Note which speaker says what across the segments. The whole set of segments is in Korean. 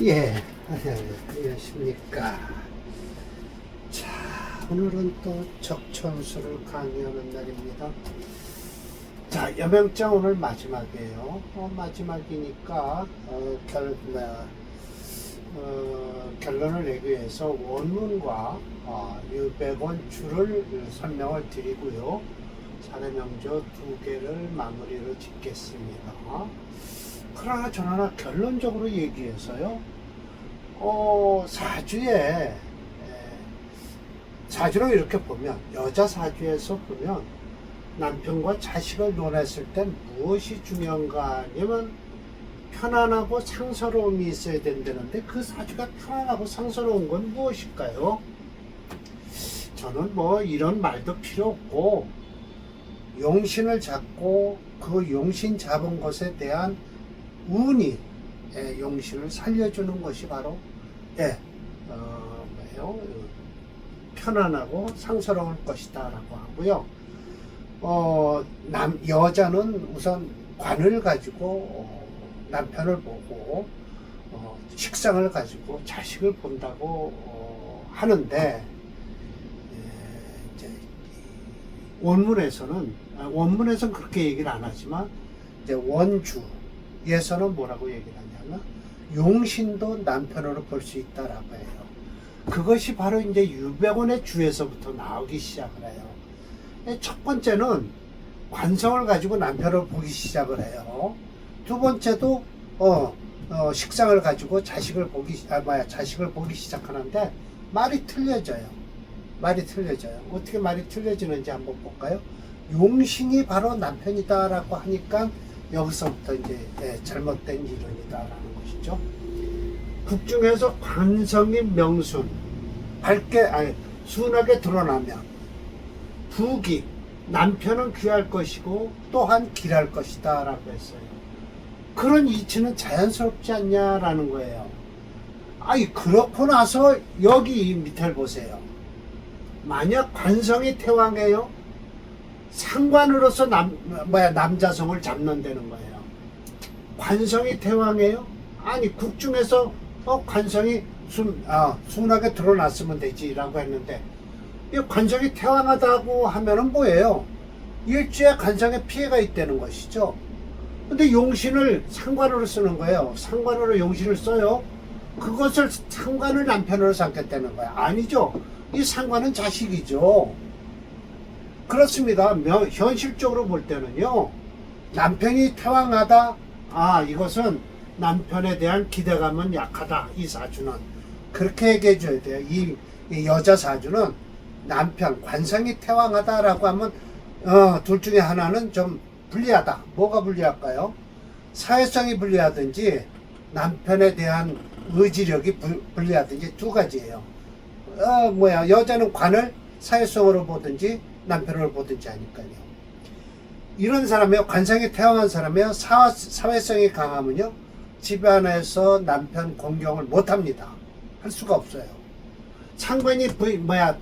Speaker 1: 예, 안녕하십니까. 자, 오늘은 또 적천수를 강의하는 날입니다. 자, 여명장 오늘 마지막이에요. 마지막이니까 결론을 내기 위해서 원문과 유배본 주를 설명을 드리고요. 사례명조 2개를 마무리로 짓겠습니다. 그러나 저러나 결론적으로 얘기해서요, 사주로 이렇게 보면, 여자 사주에서 보면 남편과 자식을 논했을 땐 무엇이 중요한가 하면 편안하고 상서로움이 있어야 된다는데, 그 사주가 편안하고 상서로운 건 무엇일까요? 저는 뭐 이런 말도 필요 없고, 용신을 잡고 그 용신 잡은 것에 대한 운이 용신을 살려주는 것이 바로 편안하고 상스러울 것이다 라고 하고요. 여자는 우선 관을 가지고 남편을 보고 식상을 가지고 자식을 본다고 하는데, 이제 원문에서는 그렇게 얘기를 안 하지만, 이제 원주에서는 뭐라고 얘기를 하냐면 용신도 남편으로 볼 수 있다라고 해요. 그것이 바로 이제 유배원의 주에서부터 나오기 시작을 해요. 첫 번째는 관성을 가지고 남편을 보기 시작을 해요. 두 번째도 식상을 가지고 자식을 보기 시작하는데 말이 틀려져요. 어떻게 말이 틀려지는지 한번 볼까요? 용신이 바로 남편이다라고 하니까 여기서부터 이제 잘못된 이론이다라는 것이죠. 국중에서 관성이 명순, 순하게 드러나면 부귀, 남편은 귀할 것이고 또한 길할 것이다 라고 했어요. 그런 이치는 자연스럽지 않냐라는 거예요. 그렇고 나서 여기 밑을 보세요. 만약 관성이 태왕이에요, 상관으로서 남자성을 잡는다는 거예요. 관성이 태왕이에요? 아니, 국중에서 관성이 순하게 드러났으면 되지라고 했는데, 이 관성이 태왕하다고 하면은 뭐예요? 일주에 관성에 피해가 있다는 것이죠. 근데 용신을 상관으로 쓰는 거예요. 상관으로 용신을 써요. 그것을 상관을 남편으로 삼겠다는 거야. 아니죠. 이 상관은 자식이죠. 그렇습니다. 현실적으로 볼 때는요, 남편이 태왕하다, 이것은 남편에 대한 기대감은 약하다. 이 사주는 그렇게 얘기해 줘야 돼요. 이 여자 사주는 남편 관성이 태왕하다라고 하면 둘 중에 하나는 좀 불리하다. 뭐가 불리할까요? 사회성이 불리하든지 남편에 대한 의지력이 불리하든지 두 가지예요. 여자는 관을 사회성으로 보든지 남편을 보든지 하니까요. 이런 사람이요, 관성이 태왕한 사람이요, 사회성이 강하면요, 집안에서 남편 공경을 못합니다. 할 수가 없어요. 상관이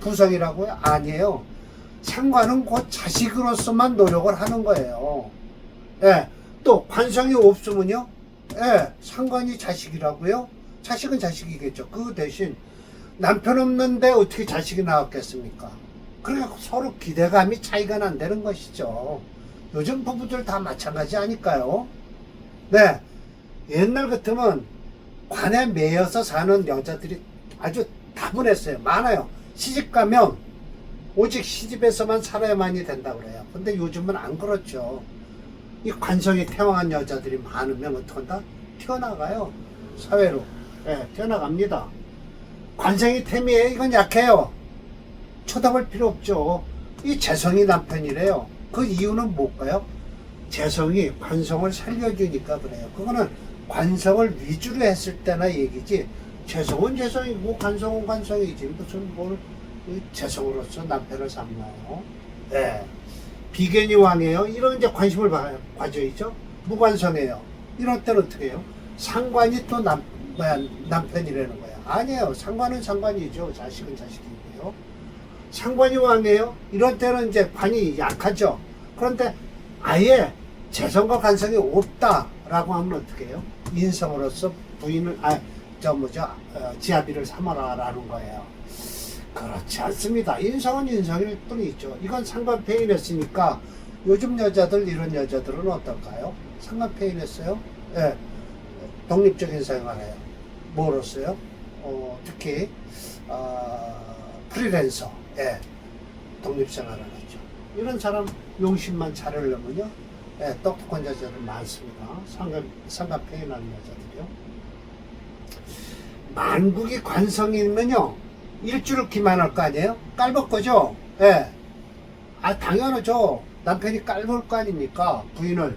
Speaker 1: 부성이라고요? 아니에요. 상관은 곧 자식으로서만 노력을 하는 거예요. 또 관성이 없으면요, 상관이 자식이라고요? 자식은 자식이겠죠. 그 대신 남편 없는데 어떻게 자식이 나왔겠습니까? 그러니까 서로 기대감이 차이가 난다는 것이죠. 요즘 부부들 다 마찬가지 아닐까요? 옛날 같으면 관에 매여서 사는 여자들이 아주 다분했어요. 많아요. 시집 가면 오직 시집에서만 살아야만이 된다고 그래요. 근데 요즘은 안 그렇죠. 이 관성이 태왕한 여자들이 많으면 어떡한다? 튀어나가요. 사회로. 튀어나갑니다. 관성이 태미에 이건 약해요. 쳐다볼 필요 없죠. 이 재성이 남편이래요. 그 이유는 뭘까요? 재성이 관성을 살려주니까 그래요. 그거는 관성을 위주로 했을 때나 얘기지, 재성은 재성이고 관성은 관성이지 무슨 뭘 재성으로서 남편을 삼나요? 비견이 왕이에요. 이런 이제 관심을 가져야죠. 무관성이에요. 이런 때는 어떻게 해요? 상관이 또 남편이라는 거야. 아니에요. 상관은 상관이죠. 자식은 자식이고요. 상관이 왕이에요. 이런 때는 이제 관이 약하죠. 그런데 아예 재성과 관성이 없다라고 하면 어떻게 해요? 인성으로서 지아비를 삼아라라는 거예요. 그렇지 않습니다. 인성은 인성일 뿐이죠. 이건 상관폐인했으니까 요즘 여자들, 이런 여자들은 어떨까요? 상관폐인했어요? 예. 독립적인 생활해요. 뭐로써요? 특히 프리랜서, 예. 독립생활을 하죠. 이런 사람 용신만 차리려면요, 예, 똑똑한 여자들 많습니다. 상관폐인하는 여자들이요. 만국이 관성이면요, 일주를 기만할 거 아니에요? 깔볼 거죠? 예. 당연하죠. 남편이 깔볼 거 아닙니까? 부인을.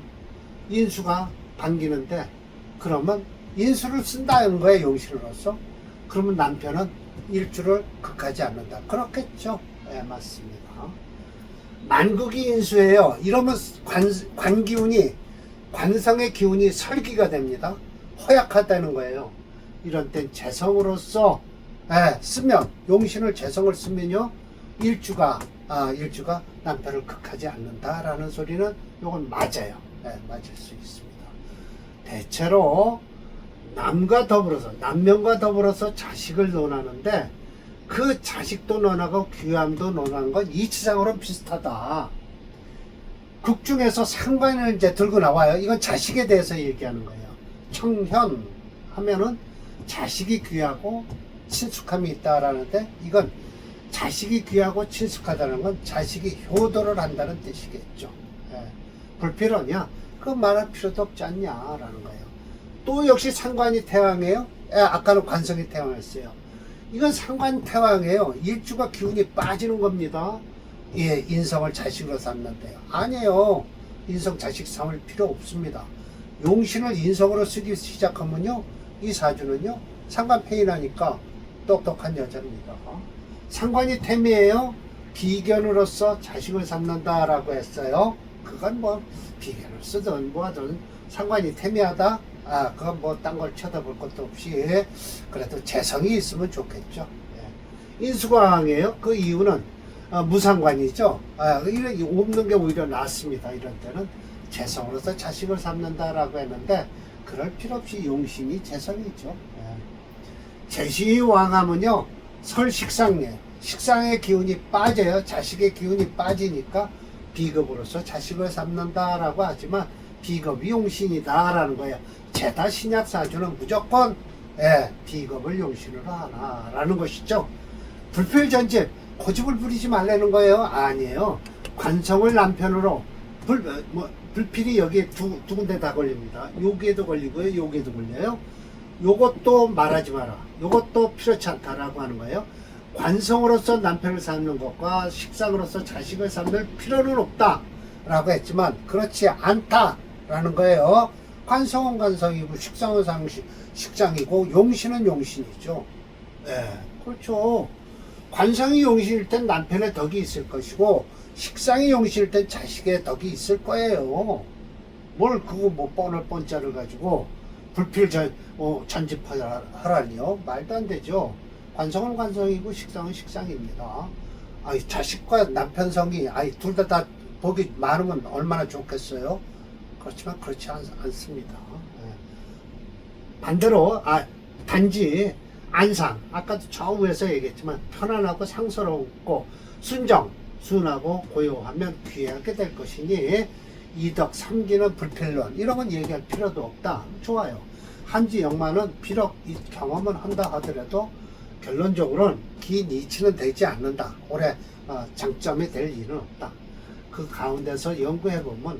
Speaker 1: 인수가 반기는데, 그러면 인수를 쓴다는 거예요, 용신으로서. 그러면 남편은 일주를 극하지 않는다. 그렇겠죠? 예, 맞습니다. 만국이 인수예요. 이러면 관기운이, 관성의 기운이 설기가 됩니다. 허약하다는 거예요. 이런 땐 재성으로서 쓰면, 용신을 재성을 쓰면요, 일주가 남편을 극하지 않는다라는 소리는 요건 맞아요. 맞을 수 있습니다. 대체로 남명과 더불어서 자식을 논하는데, 그 자식도 논하고 귀함도 논하는 건 이치상으로는 비슷하다. 극 중에서 상관을 이제 들고 나와요. 이건 자식에 대해서 얘기하는 거예요. 청현 하면은 자식이 귀하고 친숙함이 있다라는데, 이건 자식이 귀하고 친숙하다는 건 자식이 효도를 한다는 뜻이겠죠. 불필요하냐? 그거 말할 필요도 없지 않냐라는 거예요. 또 역시 상관이 태왕이에요. 아까는 관성이 태왕이었어요. 이건 상관 태왕이에요. 일주가 기운이 빠지는 겁니다. 예, 인성을 자식으로 삼는데요. 아니에요. 인성 자식 삼을 필요 없습니다. 용신을 인성으로 쓰기 시작하면요, 이 사주는요, 상관폐인하니까 똑똑한 여자입니다. 상관이 태미예요. 비견으로서 자식을 삼는다라고 했어요. 그건 뭐 비견을 쓰든 뭐하든 상관이 태미하다, 그건 뭐 딴 걸 쳐다볼 것도 없이 그래도 재성이 있으면 좋겠죠. 인수광이에요. 그 이유는 무상관이죠. 이런 없는 게 오히려 낫습니다. 이런 때는 재성으로서 자식을 삼는다라고 했는데, 그럴 필요 없이 용신이 재성이죠. 제시왕하면요, 설식상이에요. 식상의 기운이 빠져요. 자식의 기운이 빠지니까 비겁으로서 자식을 삼는다라고 하지만, 비겁이 용신이다라는 거예요. 제다 신약사주는 무조건 비겁을 용신으로 하나라는 것이죠. 불필전집, 고집을 부리지 말라는 거예요. 아니에요. 관성을 남편으로, 불필이 여기에 두 군데 다 걸립니다. 여기에도 걸리고요, 여기에도 걸려요. 요것도 말하지 마라, 요것도 필요치 않다라고 하는 거예요. 관성으로서 남편을 삼는 것과 식상으로서 자식을 삼을 필요는 없다 라고 했지만, 그렇지 않다라는 거예요. 관성은 관성이고 식상은 식상이고 용신은 용신이죠. 그렇죠. 관성이 용신일 땐 남편의 덕이 있을 것이고, 식상이 용신일 땐 자식의 덕이 있을 거예요. 뭘 그거 뭐 뻔자를 가지고 전집하라니요? 말도 안 되죠. 관성은 관성이고 식상은 식상입니다. 자식과 남편 성이 둘 다 복이 많으면 얼마나 좋겠어요? 그렇지만 그렇지 않습니다. 반대로 단지 안상, 아까도 좌우에서 얘기했지만 편안하고 상스럽고 순하고 고요하면 귀하게 될 것이니, 이덕 삼기는 불필론, 이런 건 얘기할 필요도 없다. 좋아요. 한지 역마는 비록 이 경험은 한다 하더라도 결론적으로는 긴 이치는 되지 않는다. 올해 장점이 될 일은 없다. 그 가운데서 연구해보면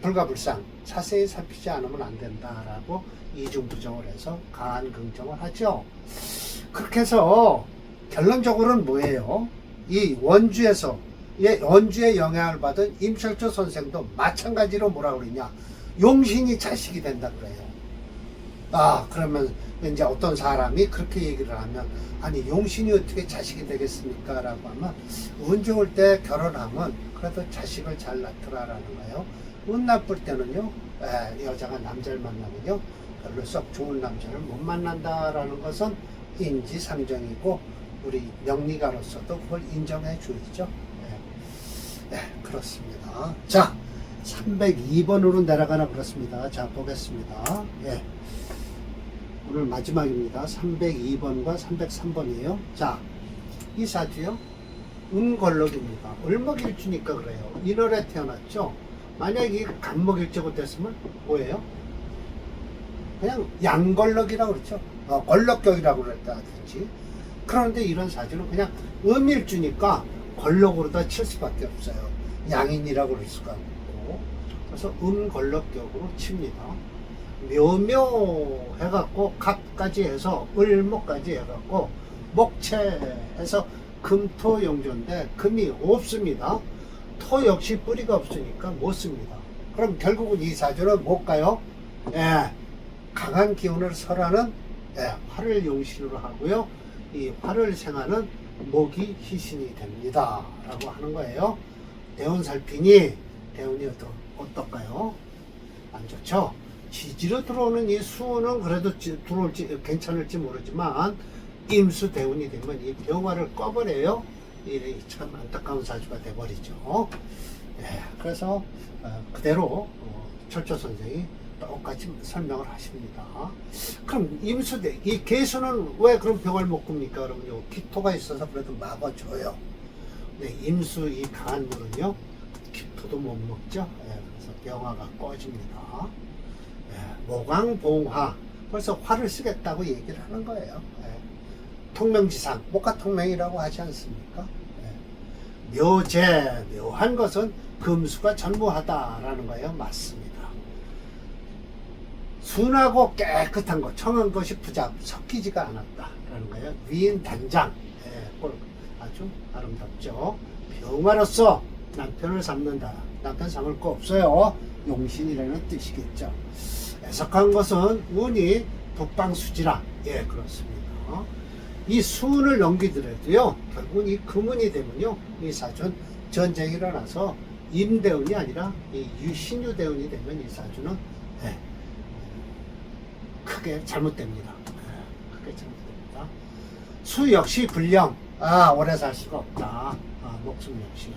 Speaker 1: 불가불상 자세히 살피지 않으면 안 된다라고 이중부정을 해서 강한 긍정을 하죠. 그렇게 해서 결론적으로는 뭐예요? 이 원주의 영향을 받은 임철조 선생도 마찬가지로 뭐라 그러냐, 용신이 자식이 된다 그래요. 그러면 이제 어떤 사람이 그렇게 얘기를 하면, 아니 용신이 어떻게 자식이 되겠습니까? 라고 하면, 운 좋을 때 결혼하면 그래도 자식을 잘 낳더라라는 거예요. 운 나쁠 때는요, 여자가 남자를 만나면요, 별로 썩 좋은 남자를 못 만난다라는 것은 인지상정이고, 우리 명리가로서도 그걸 인정해 주죠. 그렇습니다. 자, 302번으로 내려가나 그렇습니다. 자, 보겠습니다. 예. 오늘 마지막입니다. 302번과 303번이에요. 자, 이 사주요. 음걸럭입니다. 을목일주니까 그래요. 인월에 태어났죠. 만약에 간목일주가 됐으면 뭐예요? 그냥 양걸럭이라고 그러죠. 걸럭격이라고 그랬다든지. 그런데 이런 사주는 그냥 음일주니까 걸럭으로다 칠 수밖에 없어요. 양인이라고 그럴 수가 없고. 그래서 음걸럭격으로 칩니다. 묘묘 해갖고 갑까지 해서 을목까지 해갖고 목체해서 금토용조인데 금이 없습니다. 토 역시 뿌리가 없으니까 못 씁니다. 그럼 결국은 이 사주는 못 가요. 예, 강한 기운을 설하는 예, 화를 용신으로 하고요. 이 화를 생하는 목이 희신이 됩니다. 라고 하는 거예요. 대운살피니 대운이 어떨까요? 안 좋죠? 지지로 들어오는 이 수는 그래도 들어올지 괜찮을지 모르지만 임수 대운이 되면 이 병화를 꺼버려요. 이래 참 안타까운 사주가 돼버리죠. 예, 그래서 그대로 철조 선생이 똑같이 설명을 하십니다. 그럼 임수대 이 개수는 왜 그럼 병을 못 굽니까? 그러면요 기토가 있어서 그래도 막아줘요. 네, 임수 이 강한 물은요 기토도 못 먹죠. 예, 그래서 병화가 꺼집니다. 예, 모강봉화 벌써 화를 쓰겠다고 얘기를 하는 거예요. 예, 통명지상 목화통명이라고 하지 않습니까? 예, 묘제 묘한 것은 금수가 전무하다라는 거예요. 맞습니다. 순하고 깨끗한 것, 청한 것이 부잡 섞이지가 않았다라는 거예요. 위인 단장, 예, 아주 아름답죠. 병화로서 남편을 삼는다. 남편 삼을 거 없어요. 용신이라는 뜻이겠죠. 애석한 것은 운이 북방수지라. 예, 그렇습니다. 이 수운을 넘기더라도요, 결국은 이 금운이 되면요, 이 사주는 전쟁이 일어나서 임대운이 아니라 이 신유대운이 되면 이 사주는 예, 크게 잘못됩니다. 크게 잘못됩니다. 수 역시 불령. 오래 살 수가 없다. 목숨 역시.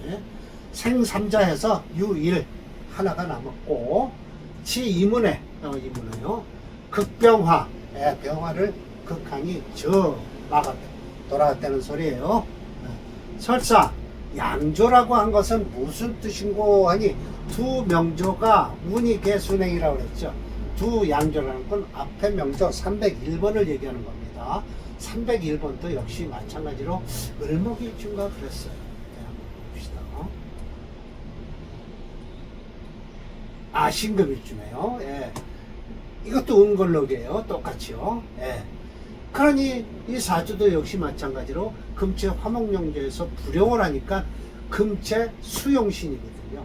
Speaker 1: 생삼자해서 유일 하나가 남았고, 치이문에, 이문에요. 극병화. 병화를 극한이 돌아갔다는 소리예요. 설사, 양조라고 한 것은 무슨 뜻인고 하니, 두 명조가 운이 개순행이라고 그랬죠. 두 양조라는 건 앞에 명조 301번을 얘기하는 겁니다. 301번도 역시 마찬가지로 을목일주인가 그랬어요. 네, 한번 봅시다. 신금일주네요. 예. 이것도 은걸럭이에요. 똑같이요. 예. 그러니 이 사주도 역시 마찬가지로 금체 화목령조에서 불용을 하니까 금체 수용신이거든요.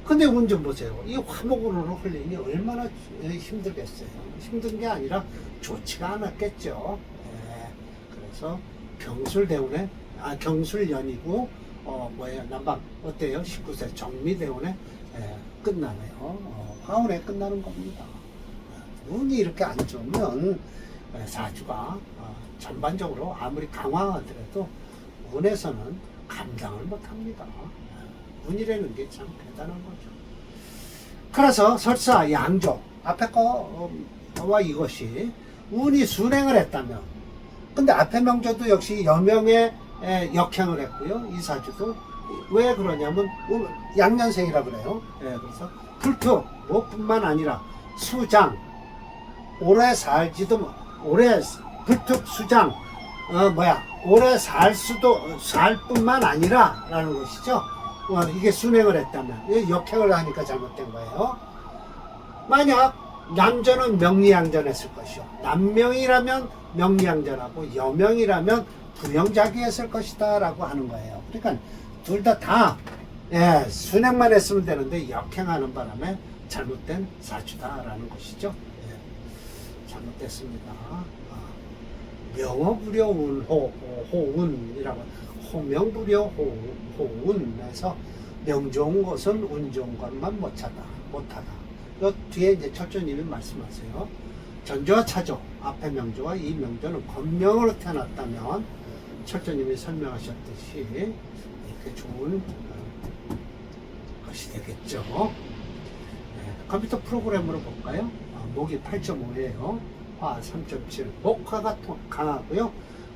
Speaker 1: 근데 운 좀 보세요. 이 화목으로 흘리니 얼마나 힘들겠어요. 힘든 게 아니라 좋지가 않았겠죠. 예. 그래서 경술대운에, 경술연이고, 난방, 어때요? 19세 정미대운에, 끝나네요. 화운에 끝나는 겁니다. 운이 이렇게 안 좋으면, 사주가, 전반적으로 아무리 강화하더라도, 운에서는 감당을 못 합니다. 운이라는 게 참 대단한 거죠. 그래서 설사 양조 앞에 거와 이것이 운이 순행을 했다면, 근데 앞에 명조도 역시 여명의 역행을 했고요. 이 사주도 왜 그러냐면 양년생이라 그래요. 그래서 불투 뭐뿐만 아니라 수장 오래 살지도 오래 불특 수장 오래 살 뿐만 아니라 라는 것이죠. 이게 순행을 했다면, 역행을 하니까 잘못된 거예요. 만약 남조는 명리양전했을 것이요. 남명이라면 명리양전하고 여명이라면 부영자기했을 것이다 라고 하는 거예요. 그러니까 둘 다 순행만 했으면 되는데 역행하는 바람에 잘못된 사주다라는 것이죠. 잘못됐습니다. 명어부려 호운이라고 호명부려 호운에서 명 좋은 것은 운 좋은 것만 못하다. 이 뒤에 이제 철조님이 말씀하세요. 전조와 차조 앞에 명조와 이 명조는 건명으로 태어났다면 철조님이 설명하셨듯이 이렇게 좋은 것이 되겠죠. 컴퓨터 프로그램으로 볼까요? 목이 8.5예요. 화 3.7. 목화가 강하고요.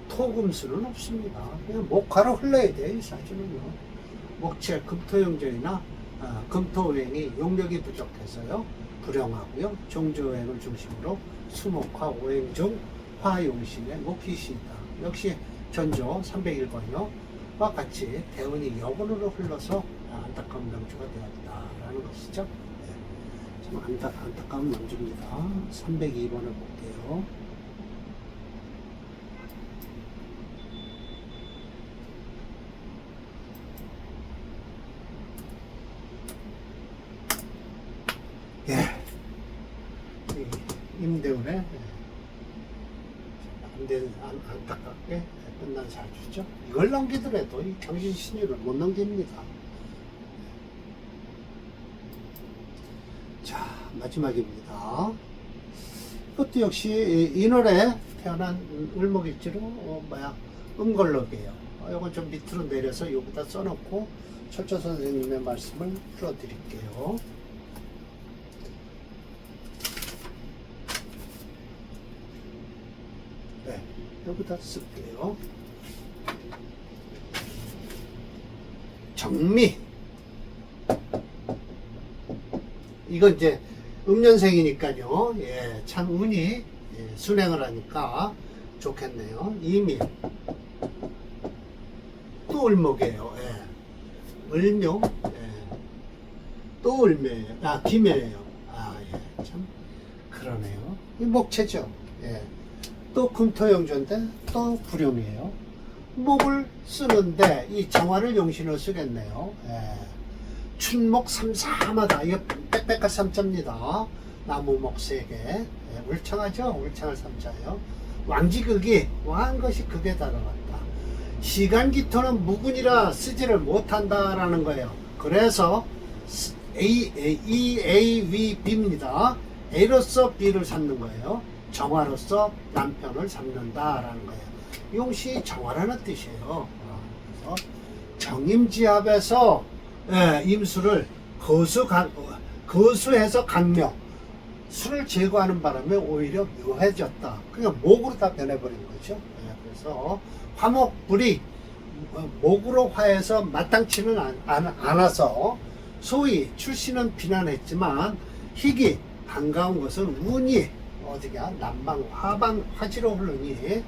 Speaker 1: 토금수는 없습니다. 그냥 목화로 흘러야 돼요. 이 사주는요. 목체 금토용전이나 금토오행이 용력이 부족해서요. 불용하고요. 종조오행을 중심으로 수목화 오행 중 화용신의 목희시이다. 역시 전조 301번요. 와 같이 대운이 여군으로 흘러서 안타까운 명주가 되었다라는 것이죠. 네. 참 안타까운 명주입니다. 302번을 볼게요. 예. 임대운의 안타깝게 끝난 사주죠. 이걸 넘기더라도 이 경신 신유를 못 넘깁니다. 자, 마지막입니다. 이것도 역시 인월에 태어난 을목일지로 음걸럭이에요. 이건 좀 밑으로 내려서 여기다 써놓고 철저 선생님의 말씀을 풀어드릴게요. 네, 여기다 쓸게요. 정미. 이건 이제 음년생이니까요. 예, 참 운이 순행을 하니까 좋겠네요. 이미 또 을목이에요. 예. 을묘. 예. 또 을묘예요. 김해예요. 예. 참 그러네요. 이 목체죠. 예. 또 금토용전인데 또 불용이에요. 목을 쓰는데 이 정화를 용신을 쓰겠네요. 예. 춘목 삼삼하다. 이거 빽빽한 삼자입니다. 나무목 3개. 예, 울창하죠? 울창할 삼자예요. 왕지극이 왕한 것이 극에 달아났다. 시간기토는 무근이라 쓰지를 못한다라는 거예요. 그래서 B입니다. A로서 B를 삼는 거예요. 정화로서 남편을 삼는다라는 거예요. 용시 정화라는 뜻이에요. 그래서 정임지합에서 임수를 거수해서 강명, 수를 제거하는 바람에 오히려 묘해졌다. 그냥 목으로 다 변해버린 거죠. 그래서 화목불이 목으로 화해서 마땅치는 않아서 소위 출신은 비난했지만 희귀 반가운 것은 운이 어디가 남방 화방 화지로 흐르니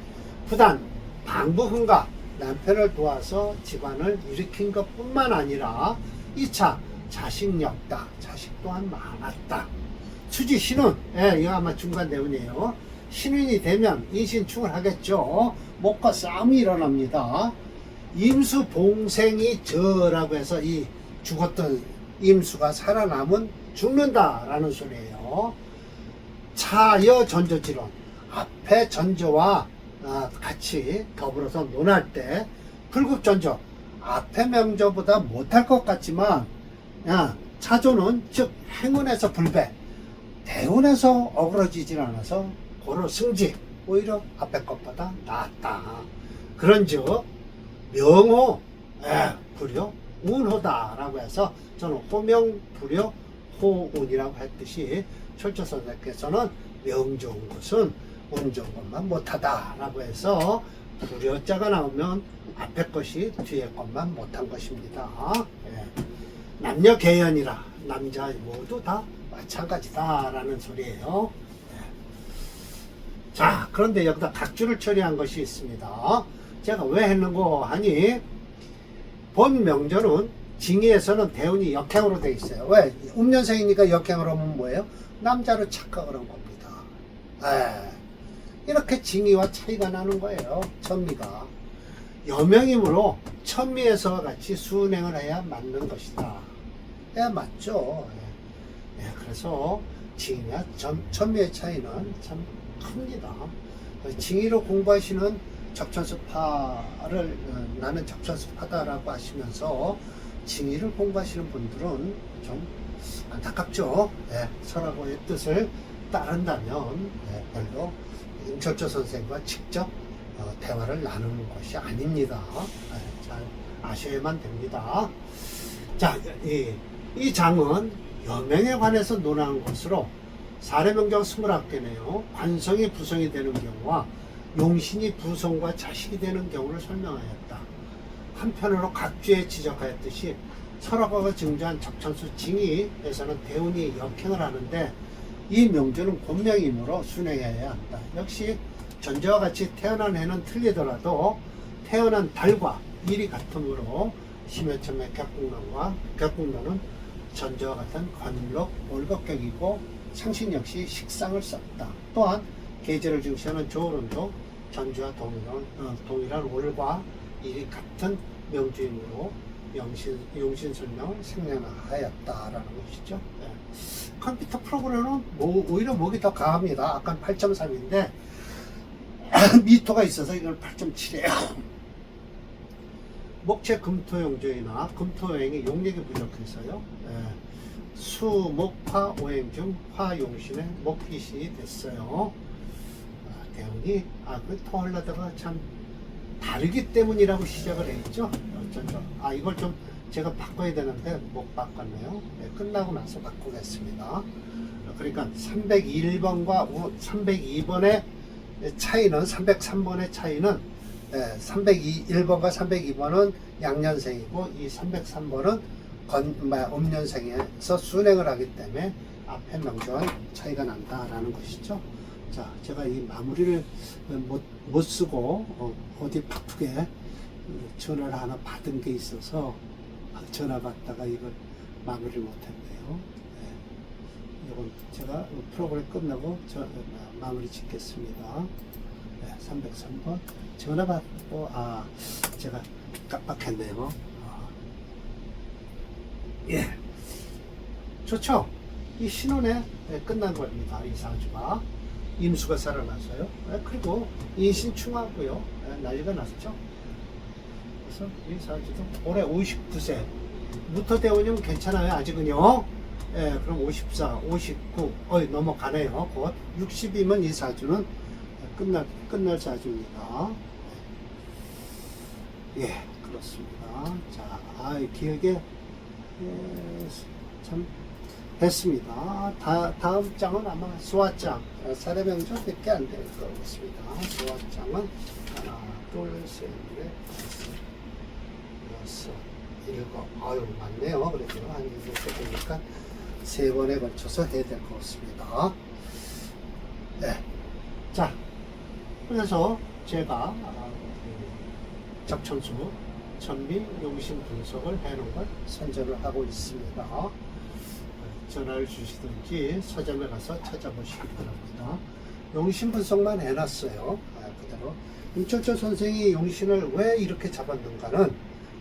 Speaker 1: 부단 방부흥가 남편을 도와서 집안을 일으킨 것 뿐만 아니라 2차 자식력다. 자식 또한 많았다. 수지 신운, 이거 아마 중간 대운이에요. 신운이 되면 인신충을 하겠죠. 목과 싸움이 일어납니다. 임수 봉생이 저라고 해서 이 죽었던 임수가 살아남은 죽는다라는 소리예요. 차여 전조지론. 앞에 전조와 같이 더불어서 논할 때 불급전조 앞에 명조보다 못할 것 같지만 차조는 즉 행운에서 불배 대운에서 어그러지질 않아서 고로 승지 오히려 앞에 것보다 낫다. 그런즉 명호 불효 운호다라고 해서 저는 호명 불효 호운이라고 했듯이 철저 선생께서는 명 좋은 것은 운 좋은 것만 못하다 라고 해서 불효자가 나오면 앞에 것이 뒤에 것만 못한 것입니다. 남녀 개연이라 남자 모두 다 마찬가지다 라는 소리예요. 자, 그런데 여기다 각주를 처리한 것이 있습니다. 제가 왜 했는고 하니 본 명절은 징의에서는 대운이 역행으로 되어 있어요. 왜? 음년생이니까 역행으로 하면 뭐예요? 남자로 착각을 한 겁니다. 이렇게 징의와 차이가 나는 거예요. 천미가 여명이므로 천미에서와 같이 순행을 해야 맞는 것이다. 맞죠. 그래서 징의와 천미의 차이는 참 큽니다. 징의로 공부하시는 적천수파를 나는 적천수파다라고 하시면서 징의를 공부하시는 분들은 좀 안타깝죠. 설하고의 뜻을 따른다면 별로 임철조 선생과 직접 대화를 나누는 것이 아닙니다. 잘 아셔야만 됩니다. 자, 이 장은 여명에 관해서 논하는 것으로 사례명령 21개네요. 관성이 부성이 되는 경우와 용신이 부성과 자식이 되는 경우를 설명하였다. 한편으로 각주에 지적하였듯이 설화과가 증조한 적천수 징의에서는 대운이 역행을 하는데 이 명주는 본명이므로 순행해야 한다. 역시 전제와 같이 태어난 해는 틀리더라도 태어난 달과 일이 같으므로 심해천의 격국론은 전제와 같은 건록, 월급격이고 상신 역시 식상을 썼다. 또한 계절을 중시하는 조울운도 전주와 동일한 월과 일이 같은 명주이므로 용신 설명을 생략하였다라는 것이죠. 네. 컴퓨터 프로그램은 오히려 목이 더 강합니다. 아까 8.3인데 미토가 있어서 이걸 8.7이에요. 목체 금토용조이나 금토여행이 용력이 부족해서요. 수, 목, 화, 오행 중 화용신의 목기신이 됐어요. 대운이 그 토하려다가 참 다르기 때문이라고 시작을 했죠. 어쩌죠. 이걸 좀 제가 바꿔야 되는데 못 바꿨네요. 네, 끝나고 나서 바꾸겠습니다. 그러니까 301번과 302번의 차이는 303번의 차이는 301번과 302번은 양년생이고 이 303번은 음년생에서 순행을 하기 때문에 앞에 명주와 차이가 난다라는 것이죠. 자, 제가 이 마무리를 못 쓰고 어디 바쁘게 전화를 하나 받은 게 있어서 전화 받다가 이걸 마무리를 못했네요. 네. 이건 제가 프로그램 끝나고 마무리 짓겠습니다. 네, 303번 전화 받고 제가 깜빡했네요. 예, 좋죠. 이 신혼에 끝난 겁니다. 이 사주가 임수가 살아나서요. 그리고 인신충하고요. 난리가 났죠. 그래서 이 사주도 올해 59세. 무토대운이면 괜찮아요. 아직은요. 그럼 54, 59, 넘어가네요. 곧 60이면 이 사주는 끝날 사주입니다. 예, 그렇습니다. 자, 기억에 참 했습니다. 다음 장은 아마 수화장, 사례명조 밖에 안 될 것 같습니다. 수화장은 하나, 둘, 셋, 넷, 다섯, 여섯, 일곱. 많네요. 그래도 한 이렇게 보니까 3번에 걸쳐서 해야 될 것 같습니다. 네. 자, 그래서 제가 적천수 천미 용신 분석을 해놓은 걸 선전을 하고 있습니다. 전화를 주시든지 서점에 가서 찾아보시기 바랍니다. 용신 분석만 해놨어요. 그대로 임철조 선생이 용신을 왜 이렇게 잡았는가는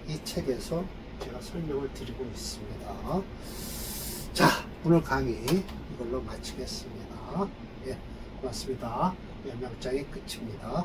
Speaker 1: 이 책에서 제가 설명을 드리고 있습니다. 자, 오늘 강의 이걸로 마치겠습니다. 예, 고맙습니다. 명장이 끝입니다.